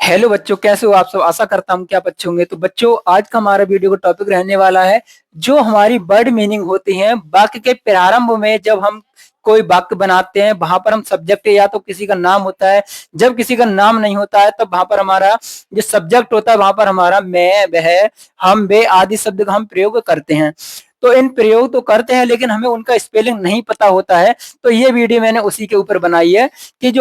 Hello बच्चों, कैसे हो आप सब। आशा करता हूँ कि आप अच्छे होंगे। तो बच्चों, आज का हमारा वीडियो का टॉपिक रहने वाला है जो हमारी वर्ड मीनिंग होती है। वाक्य के प्रारंभ में जब हम कोई वाक्य बनाते हैं, वहां पर हम सब्जेक्ट या तो किसी का नाम होता है। जब किसी का नाम नहीं होता है तब वहां पर हमारा जो सब्जेक्ट होता है वहां पर हमारा मैं, वह, हम, वे आदि शब्द का हम प्रयोग करते हैं। तो इन प्रयोग तो करते हैं लेकिन हमें उनका स्पेलिंग नहीं पता होता है। तो ये वीडियो मैंने उसी के ऊपर बनाई है कि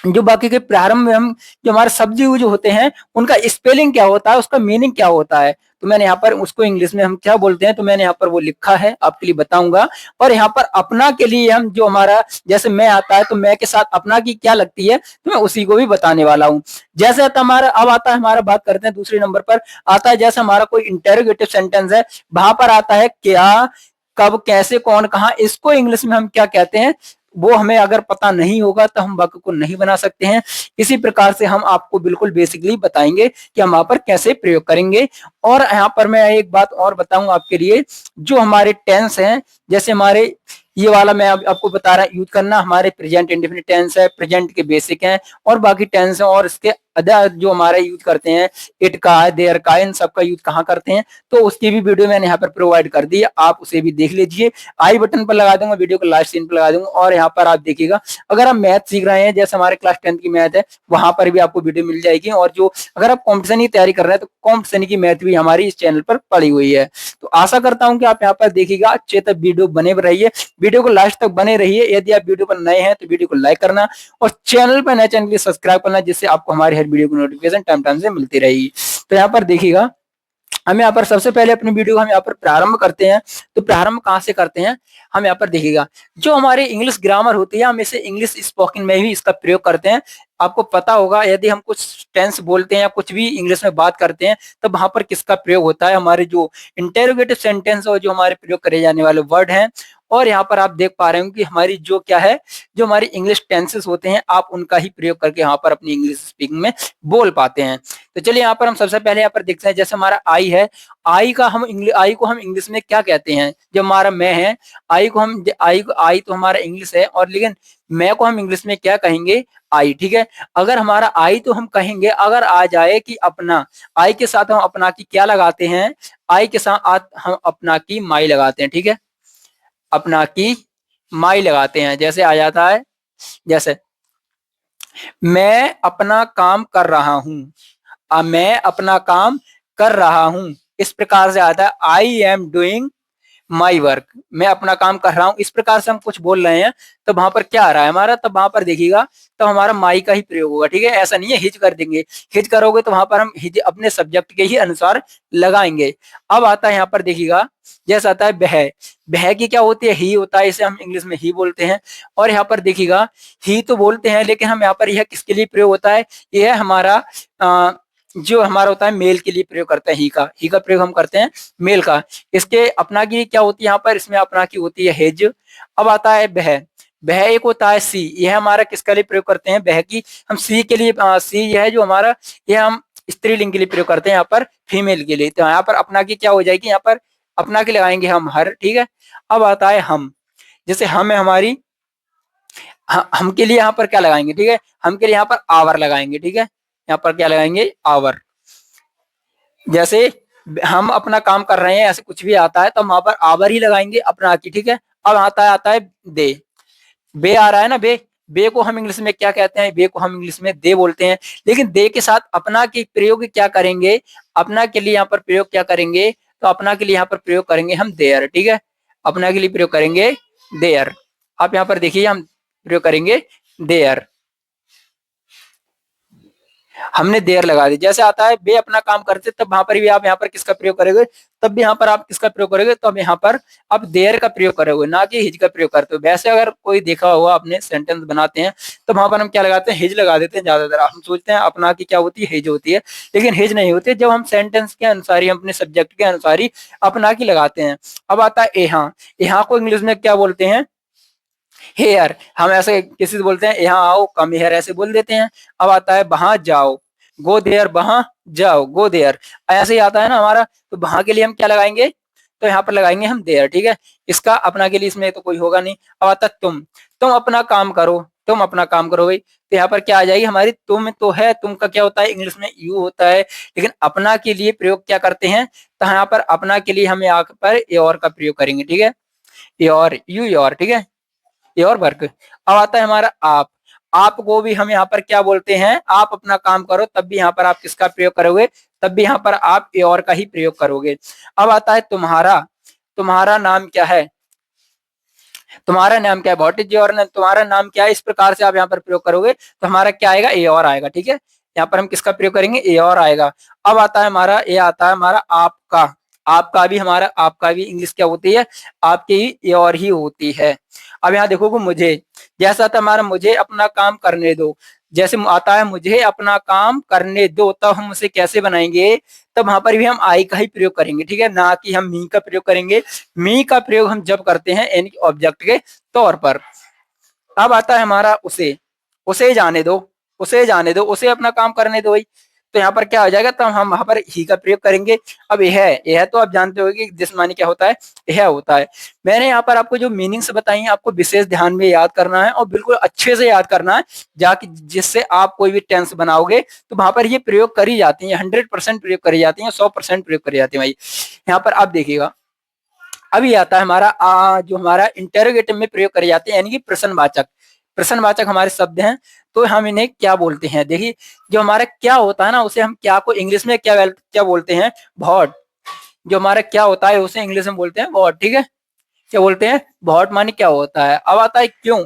जो बाकी के प्रारंभ में हम जो हमारे शब्द यूज होते हैं उनका स्पेलिंग क्या होता है, उसका मीनिंग क्या होता है। तो मैंने यहाँ पर उसको इंग्लिश में हम क्या बोलते हैं, तो मैंने यहाँ पर वो लिखा है, आपके लिए बताऊंगा। और यहाँ पर अपना के लिए हम जो हमारा जैसे मैं आता है तो मैं के साथ अपना की क्या लगती है, तो मैं उसी को भी बताने वाला हूँ। जैसे आता हमारा अब आता है, हमारा बात करते हैं दूसरे नंबर पर आता है। जैसे हमारा कोई इंटेरोगेटिव सेंटेंस है, वहां पर आता है क्या, कब, कैसे, कौन, कहाँ। इसको इंग्लिश में हम क्या कहते हैं, वो हमें अगर पता नहीं होगा तो हम वाक्य को नहीं बना सकते हैं। इसी प्रकार से हम आपको बिल्कुल बेसिकली बताएंगे कि हम वहां पर कैसे प्रयोग करेंगे। और यहाँ पर मैं एक बात और बताऊं आपके लिए, जो हमारे टेंस हैं, जैसे हमारे ये वाला मैं आपको बता रहा यूज करना, हमारे प्रेजेंट इंडेफिनिट टेंस है, प्रेजेंट के बेसिक हैं, और बाकी टेंस है, और इसके अदर जो हमारे यूज करते हैं, इट का, देयर का, इन सब का यूज कहाँ करते हैं, तो उसकी भी वीडियो मैंने यहाँ पर प्रोवाइड कर दी है, आप उसे भी देख लीजिए। आई बटन पर लगा दूंगा, वीडियो को लास्ट सीन पर लगा दूंगा। और यहाँ पर आप देखिएगा, अगर आप मैथ सीख रहे हैं, जैसे हमारे क्लास 10 की मैथ है, वहां पर भी आपको वीडियो मिल जाएगी। और जो अगर आप कॉम्पिटिशन की तैयारी कर रहे हैं तो कॉम्पिटिशन की मैथ भी हमारी इस चैनल पर पड़ी हुई है। तो आशा करता हूँ कि आप यहाँ पर देखिएगा, अच्छे तक वीडियो बने रहिए, वीडियो को लास्ट तक बने रहिए। यदि आप वीडियो पर नए हैं तो वीडियो को लाइक करना, और चैनल पर नए चैनल के लिए सब्सक्राइब करना, जिससे आपको हमारी हर वीडियो की नोटिफिकेशन टाइम टाइम से मिलती रहेगी। तो यहाँ पर देखिएगा, हम यहाँ पर सबसे पहले अपनी वीडियो को हम यहाँ पर प्रारंभ करते हैं। तो प्रारंभ कहाँ से करते हैं, हम यहाँ पर देखिएगा, जो हमारी इंग्लिश ग्रामर होती है, हम इसे इंग्लिश स्पोकन में भी इसका प्रयोग करते हैं। आपको पता होगा, यदि हम कुछ टेंस बोलते हैं या कुछ भी इंग्लिश में बात करते हैं, तब वहां पर किसका प्रयोग होता है, हमारे जो इंटेरोगेटिव सेंटेंस और जो हमारे प्रयोग करे जाने वाले वर्ड हैं। और यहाँ पर आप देख पा रहे हो कि हमारी जो क्या है, जो हमारी इंग्लिश टेंसेस होते हैं, आप उनका ही प्रयोग करके यहाँ पर अपनी इंग्लिश स्पीकिंग में बोल पाते हैं। तो चलिए यहाँ पर हम सबसे पहले यहाँ पर देखते हैं, जैसे हमारा आई है, आई को हम इंग्लिश में क्या कहते हैं। जो हमारा मैं है, आई तो हमारा इंग्लिश है, और लेकिन मैं को हम इंग्लिश में क्या कहेंगे, आई। ठीक है, अगर हमारा आई तो हम कहेंगे, अगर आ जाए कि अपना, आई के साथ हम अपना की क्या लगाते हैं, आई के साथ हम अपना की माई लगाते हैं। ठीक है, अपना की माई लगाते हैं। जैसे आ जाता है, जैसे मैं अपना काम कर रहा हूं, मैं अपना काम कर रहा हूं, इस प्रकार से आता है I am doing my work, मैं अपना काम कर रहा हूं। इस प्रकार से हम कुछ बोल रहे हैं, तो वहां पर क्या आ रहा है हमारा, तब वहां पर देखिएगा, तो हमारा माई का ही प्रयोग होगा। ठीक है, ऐसा नहीं है हिज कर देंगे, हिज करोगे तो वहां पर हम हिज अपने सब्जेक्ट के ही अनुसार लगाएंगे। अब आता है यहाँ पर देखिएगा, जैसा आता है बह, बह की क्या होती है, ही होता है, इसे हम इंग्लिश में ही बोलते हैं। और यहाँ पर देखिएगा, ही तो बोलते हैं, लेकिन हम यहाँ पर यह किसके लिए प्रयोग होता है, यह हमारा जो हमारा होता है मेल के लिए प्रयोग करते हैं। ही का प्रयोग हम करते हैं मेल का। इसके अपना की क्या होती है, यहाँ पर इसमें अपना की होती है हेज। अब आता है बह, बह एक होता है सी, यह हमारा किसके लिए प्रयोग करते हैं, बह की हम सी के लिए, सी यह है जो हमारा, यह हम स्त्रीलिंग के लिए प्रयोग करते हैं, यहाँ पर फीमेल के लिए। तो यहाँ पर अपना की क्या हो जाएगी, यहाँ पर अपना की लगाएंगे हम हर। ठीक है, अब आता है हम, जैसे हम है हमारी, हम के लिए यहाँ पर क्या लगाएंगे, ठीक है, हम के लिए यहाँ पर आवर लगाएंगे। ठीक है, यहाँ पर क्या लगाएंगे, आवर। जैसे हम अपना काम कर रहे हैं, ऐसे कुछ भी आता है तो हम वहां पर आवर ही लगाएंगे अपना की। ठीक है, अब आता है दे, बे आ रहा है ना, बे को हम इंग्लिश में क्या कहते हैं, बे को हम इंग्लिश में दे बोलते हैं। लेकिन दे के साथ अपना के प्रयोग क्या करेंगे, अपना के लिए यहाँ पर प्रयोग क्या करेंगे, तो अपना के लिए यहाँ पर प्रयोग करेंगे हम देयर। ठीक है, अपना के लिए प्रयोग करेंगे देयर। आप यहाँ पर देखिए, हम प्रयोग करेंगे देयर, हमने देर लगा दी। जैसे आता है वे अपना काम करते, तब वहां पर भी आप यहाँ पर किसका प्रयोग करोगे, तब भी यहाँ पर आप किसका प्रयोग करोगे, तो अब यहाँ पर आप देर का प्रयोग करोगे, ना कि हिज का प्रयोग करते हो। वैसे अगर कोई देखा हुआ अपने सेंटेंस बनाते हैं तो वहां पर हम क्या लगाते हैं, हिज लगा देते हैं ज्यादातर। हम सोचते हैं अपना की क्या होती है, हिज होती है, लेकिन हिज नहीं होती। जब हम सेंटेंस के अनुसार ही, अपने सब्जेक्ट के अनुसार ही अपना की लगाते हैं। अब आता है यहाँ, यहाँ को इंग्लिश में क्या बोलते हैं, हेयर। हम ऐसे किसी से बोलते हैं यहाँ आओ, कम हेयर, ऐसे बोल देते हैं। अब आता है वहां जाओ, गो देयर, वहां जाओ, गो देयर, ऐसे ही आता है ना हमारा। तो वहां के लिए हम क्या लगाएंगे, तो यहाँ पर लगाएंगे हम देयर। ठीक है, इसका अपना के लिए इसमें तो कोई होगा नहीं। अब आता है तुम अपना काम करो, तुम अपना काम करो भाई। तो यहाँ पर क्या आ जाएगी हमारी, तुम तो है, तुम का क्या होता है इंग्लिश में यू होता है, लेकिन अपना के लिए प्रयोग क्या करते हैं, तो यहाँ पर अपना के लिए हम यहाँ पर योर का प्रयोग करेंगे, ठीक है, योर, यू योर, ठीक है, योर वर्क। अब आता है हमारा आप। आपको भी हम यहाँ पर क्या बोलते हैं, आप अपना काम करो, तब भी यहाँ पर आप किसका प्रयोग करोगे, तब भी यहाँ पर आप योर का ही प्रयोग करोगे। अब आता है तुम्हारा। तुम्हारा नाम क्या है, तुम्हारा नाम क्या है, व्हाट इज योर नेम, तुम्हारा नाम क्या है, इस प्रकार से आप यहाँ पर प्रयोग करोगे तो हमारा क्या आएगा, ए और आएगा, ठीक है। यहाँ पर हम किसका प्रयोग करेंगे, ए और आएगा। अब आता है हमारा, ये आता है हमारा आपका। आपका भी हमारा, आपका भी इंग्लिश क्या होती है, आपकी ही ए और ही होती है। अब यहाँ देखोगे मुझे, जैसा था हमारा मुझे अपना काम करने दो, जैसे आता है मुझे अपना काम करने दो, तब हम उसे कैसे बनाएंगे, तब वहां पर भी हम आई का ही प्रयोग करेंगे, ठीक है, ना कि हम मी का प्रयोग करेंगे। मी का प्रयोग हम जब करते हैं एनी ऑब्जेक्ट के तौर पर। अब आता है हमारा उसे। उसे जाने दो, उसे जाने दो, उसे अपना काम करने दो भाई। तो यहाँ पर क्या हो जाएगा, तो हम वहां पर ही का प्रयोग करेंगे। अब यह तो आप जानते हो कि जिस मानी क्या होता है, यह होता है। मैंने यहाँ पर आपको जो मीनिंग्स बताई हैं, आपको विशेष ध्यान में याद करना है और बिल्कुल अच्छे से याद करना है, जाकि जिससे आप कोई भी टेंस बनाओगे तो वहां पर ये प्रयोग करी जाती है, 100% प्रयोग करी जाती है, 100% प्रयोग करी जाती है भाई। यहाँ पर आप देखिएगा, अभी आता है हमारा जो हमारा इंटेरोगेटिव में प्रयोग करे जाते हैं, यानी कि प्रश्नवाचक। प्रश्नवाचक हमारे शब्द हैं, तो हम इन्हें क्या बोलते हैं, देखिए जो हमारा क्या होता है ना, उसे हम क्या को इंग्लिश में क्या क्या बोलते हैं, व्हाट। जो हमारा क्या होता है उसे इंग्लिश में बोलते हैं व्हाट, ठीक है, क्या बोलते हैं, व्हाट मानी क्या होता है। अब आता है क्यों।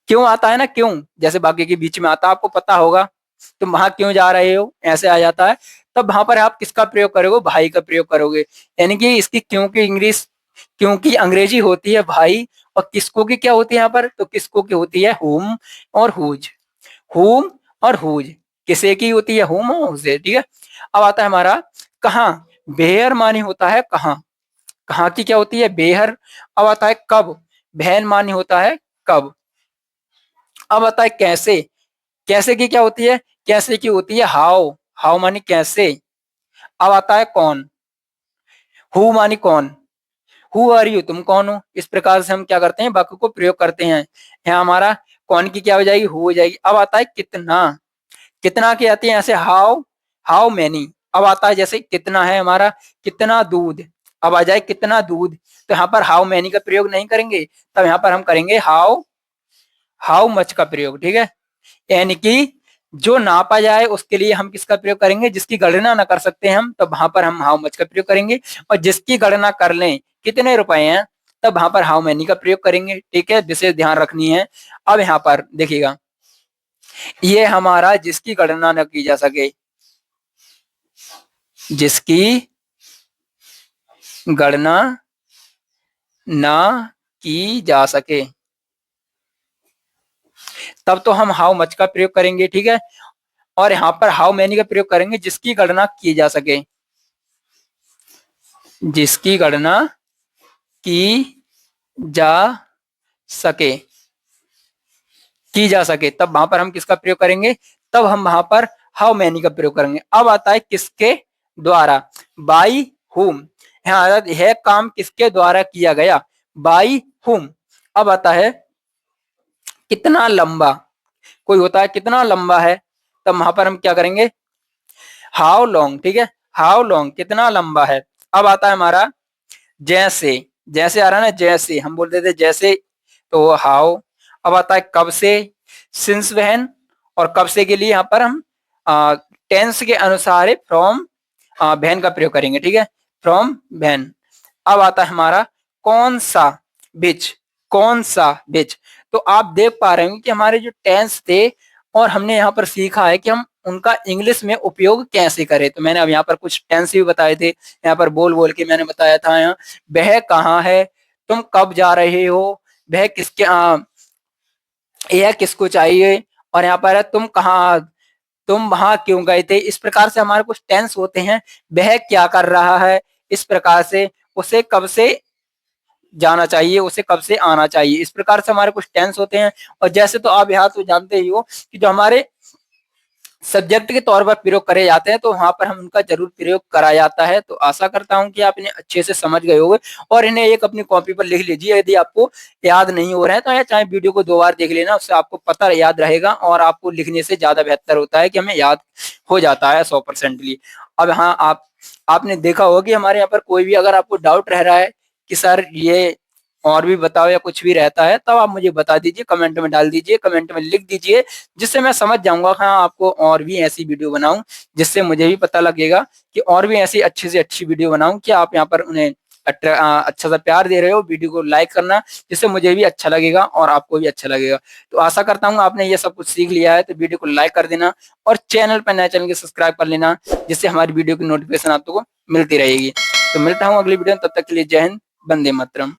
क्यों आता है ना, क्यों जैसे बाकी के बीच में आता है, आपको पता होगा, तुम वहां क्यों जा रहे हो, ऐसे आ जाता है, तब वहां पर आप किसका प्रयोग करोगे, भाई का प्रयोग करोगे। यानी कि इसकी क्यों की इंग्लिश, क्यों की अंग्रेजी होती है भाई, और किसको की क्या होती है यहाँ पर, तो किसको की होती है हुम और हुज। हुम और हुज किसे की होती है, हुम और हुज, ठीक है। अब आता है हमारा कहाँ। बेहर मानी होता है कहाँ, कहाँ की क्या होती है, बेहर। अब आता है कब। बहन मानी होता है कब। अब आता है कैसे। कैसे की क्या होती है, कैसे की होती है हाउ। हाउ मानी कैसे। अब आता है कौन। हु मानी कौन। हु आर यू, तुम कौन हो। इस प्रकार से हम क्या करते हैं, वाक्य को प्रयोग करते हैं। यहाँ हमारा कौन की क्या हो जाएगी, हु हो जाएगी। अब आता है कितना। कितना की आती है ऐसे हाउ, हाउ मैनी। अब आता है जैसे कितना है हमारा, कितना दूध। अब आ जाए कितना दूध, तो यहाँ पर हाउ मैनी का प्रयोग नहीं करेंगे, तब यहाँ पर हम करेंगे हाउ, हाउ मच का प्रयोग, ठीक है। यानी कि जो नापा जाए उसके लिए हम किसका प्रयोग करेंगे, जिसकी गणना ना कर सकते हम, तब वहां पर हम हाउ मच का प्रयोग करेंगे। और जिसकी गणना कर लें कितने रुपए हैं, तब वहां पर हाउ मैनी का प्रयोग करेंगे, ठीक है, विशेष ध्यान रखनी है। अब यहाँ पर देखिएगा, ये हमारा जिसकी गणना न की जा सके, जिसकी गणना ना की जा सके, तब तो हम हाउ मच का प्रयोग करेंगे, ठीक है। और यहाँ पर हाउ मैनी का प्रयोग करेंगे जिसकी गणना की जा सके, जिसकी गणना की जा सके, की जा सके, तब वहां पर हम किसका प्रयोग करेंगे, तब हम वहां पर हाउ मैनी का प्रयोग करेंगे। अब आता है किसके द्वारा, बाई हुम। यहाँ यह काम किसके द्वारा किया गया, बाई हुम। अब आता है कितना लंबा। कोई होता है कितना लंबा है, तब वहां पर हम क्या करेंगे, हाउ लॉन्ग, ठीक है, हाउ लॉन्ग कितना लंबा है। अब आता है हमारा जैसे। जैसे आ रहा है ना, जैसे हम बोलते थे जैसे, तो हाउ। अब आता है कब से, सिंस वहन। और कब से के लिए यहाँ पर हम टेंस के अनुसार फ्रॉम वहन का प्रयोग करेंगे, ठीक है, फ्रॉम वहन। अब आता है हमारा कौन सा, बिच। कौन सा बिच। तो आप देख पा रहे हैं कि हमारे जो टेंस थे, और हमने यहाँ पर सीखा है कि हम उनका इंग्लिश में उपयोग कैसे करें। तो मैंने अब यहाँ पर कुछ टेंस भी बताए थे, यहाँ पर बोल बोल के मैंने बताया था। यहाँ वह कहाँ है, तुम कब जा रहे हो, वह किसके यह किसको चाहिए, और यहाँ पर है तुम कहाँ, तुम वहां क्यों गए थे। इस प्रकार से हमारे कुछ टेंस होते हैं, वह क्या कर रहा है, इस प्रकार से उसे कब से जाना चाहिए, उसे कब से आना चाहिए, इस प्रकार से हमारे कुछ टेंस होते हैं। और जैसे तो आप यहाँ तो जानते ही हो कि जो हमारे सब्जेक्ट के तौर पर प्रयोग करे जाते हैं, तो वहाँ पर हम उनका ज़रूर प्रयोग करा जाता है। तो आशा करता हूँ कि आप इन्हें अच्छे से समझ गए होंगे और इन्हें एक अपनी कॉपी पर लिख लीजिए। यदि आपको याद नहीं हो रहा है, तो या चाहे वीडियो को 2 बार देख लेना, उससे आपको पता याद रहेगा और आपको लिखने से ज़्यादा बेहतर होता है कि हमें याद हो जाता है 100%ली। अब हाँ, आपने देखा होगा कि हमारे यहाँ पर कोई भी अगर आपको डाउट रह रहा है कि सर ये और भी बताओ या कुछ भी रहता है, तब आप मुझे बता दीजिए, कमेंट में डाल दीजिए, कमेंट में लिख दीजिए, जिससे मैं समझ जाऊँगा हाँ, आपको और भी ऐसी वीडियो बनाऊँ, जिससे मुझे भी पता लगेगा कि और भी ऐसी अच्छी से अच्छी वीडियो बनाऊँ कि आप यहाँ पर उन्हें अच्छा-सा प्यार दे रहे हो। वीडियो को लाइक करना, जिससे मुझे भी अच्छा लगेगा और आपको भी अच्छा लगेगा। तो आशा करता हूँ आपने ये सब कुछ सीख लिया है, तो वीडियो को लाइक कर देना और चैनल पर नए चैनल को सब्सक्राइब कर लेना, जिससे हमारी वीडियो की नोटिफ़िकेशन आपको मिलती रहेगी। तो मिलता हूँ अगली वीडियो में, तब तक के लिए जय हिंद, वंदे मातरम।